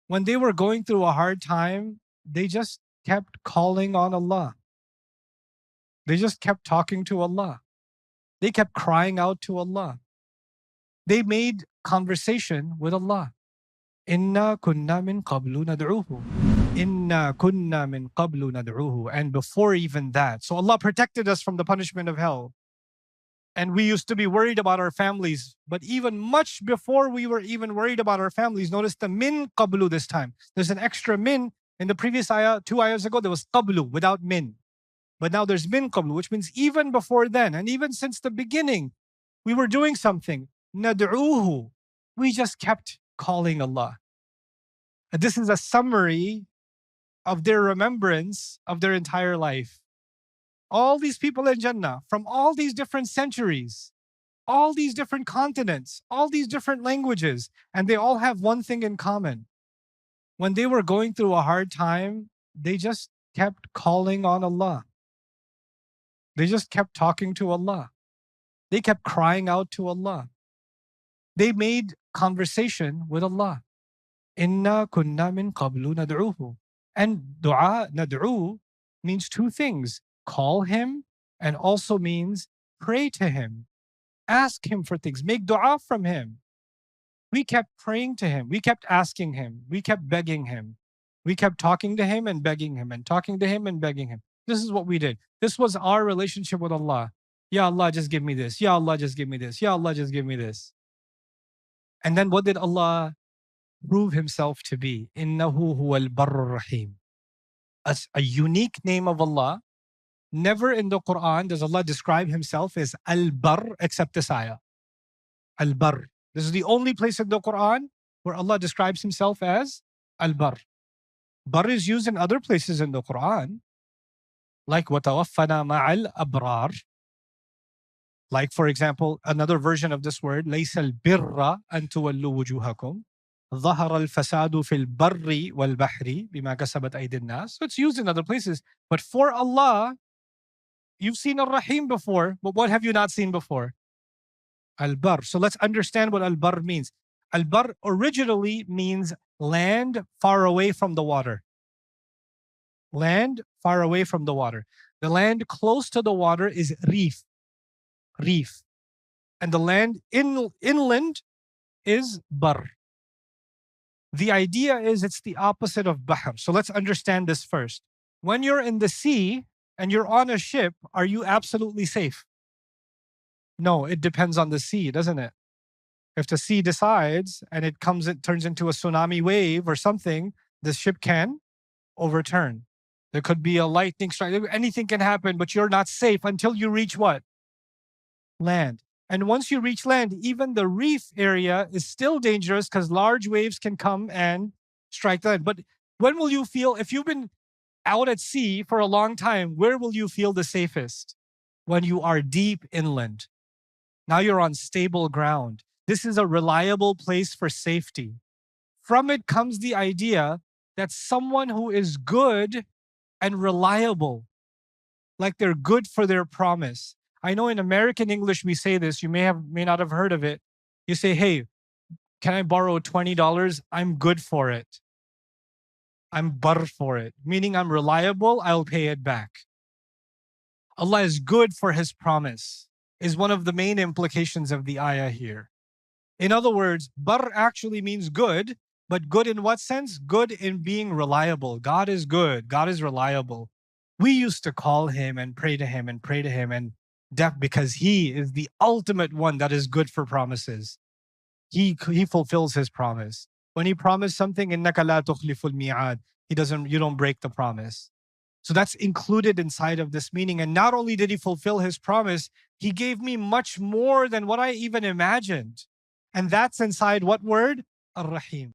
When they were going through a hard time, they just kept calling on Allah. They just kept talking to Allah. They kept crying out to Allah. They made conversation with Allah. Inna kunna min qablu nad'uhu. Inna kunna min qablu nad'uhu. And before even that, so Allah protected us from the punishment of hell. And we used to be worried about our families. But even much before we were even worried about our families, notice the min qablu this time. There's an extra min. In the previous ayah, 2 ayahs ago, there was qablu without min. But now there's min qablu, which means even before then, and even since the beginning, we were doing something. Nad'uhu. We just kept calling Allah. And this is a summary of their remembrance of their entire life. All these people in Jannah, from all these different centuries, all these different continents, all these different languages, and they all have one thing in common. When they were going through a hard time, they just kept calling on Allah. They just kept talking to Allah. They kept crying out to Allah. They made conversation with Allah. Inna kunna min qablu nad'uhu. And dua, nad'u, means two things. Call Him and also means pray to Him. Ask Him for things. Make dua from Him. We kept praying to Him. We kept asking Him. We kept begging Him. We kept talking to Him and begging Him and talking to Him and begging Him. This is what we did. This was our relationship with Allah. Ya Allah, just give me this. Ya Allah, just give me this. Ya Allah, just give me this. And then what did Allah prove Himself to be? Innahu huwal barrur rahim. As a unique name of Allah. Never in the Quran does Allah describe Himself as Al-Barr except this ayah. Al-Barr. This is the only place in the Quran where Allah describes Himself as Al-Barr. Barr is used in other places in the Quran, like وَتَوَفَّنَا مَعَ الْأَبْرَارِ. Like, for example, another version of this word, لَيْسَ الْبِرَّ أَن تُوَلُّوا وُجُوهَكُمْ ظَهَرَ الْفَسَادُ فِي الْبَرِّ وَالْبَحْرِ بِمَا كَسَبَتْ أَيْدِي النَّاسِ. So it's used in other places. But for Allah, you've seen Ar-Rahim before, but what have you not seen before? Al-Barr. So let's understand what Al-Barr means. Al-Barr originally means land far away from the water. Land far away from the water. The land close to the water is reef. Reef. And the land inland is Barr. The idea is it's the opposite of Bahr. So let's understand this first. When you're in the sea and you're on a ship, are you absolutely safe? No, it depends on the sea, doesn't it? If the sea decides and it turns into a tsunami wave or something, the ship can overturn. There could be a lightning strike. Anything can happen, but you're not safe until you reach what? Land. And once you reach land, even the reef area is still dangerous because large waves can come and strike the land. But when will you feel, if you've been out at sea for a long time, where will you feel the safest? When you are deep inland. Now you're on stable ground. This is a reliable place for safety. From it comes the idea that someone who is good and reliable, like they're good for their promise. I know in American English we say this, you may not have heard of it. You say, hey, can I borrow $20? I'm good for it. I'm barr for it, meaning I'm reliable, I'll pay it back. Allah is good for His promise, is one of the main implications of the ayah here. In other words, barr actually means good, but good in what sense? Good in being reliable. God is good, God is reliable. We used to call Him and pray to Him and pray to Him and because He is the ultimate one that is good for promises. He fulfills His promise. When He promised something, إِنَّكَ لَا تُخْلِفُ الْمِيعَادِ, you don't break the promise. So that's included inside of this meaning. And not only did He fulfill His promise, He gave me much more than what I even imagined. And that's inside what word? Ar-Rahim.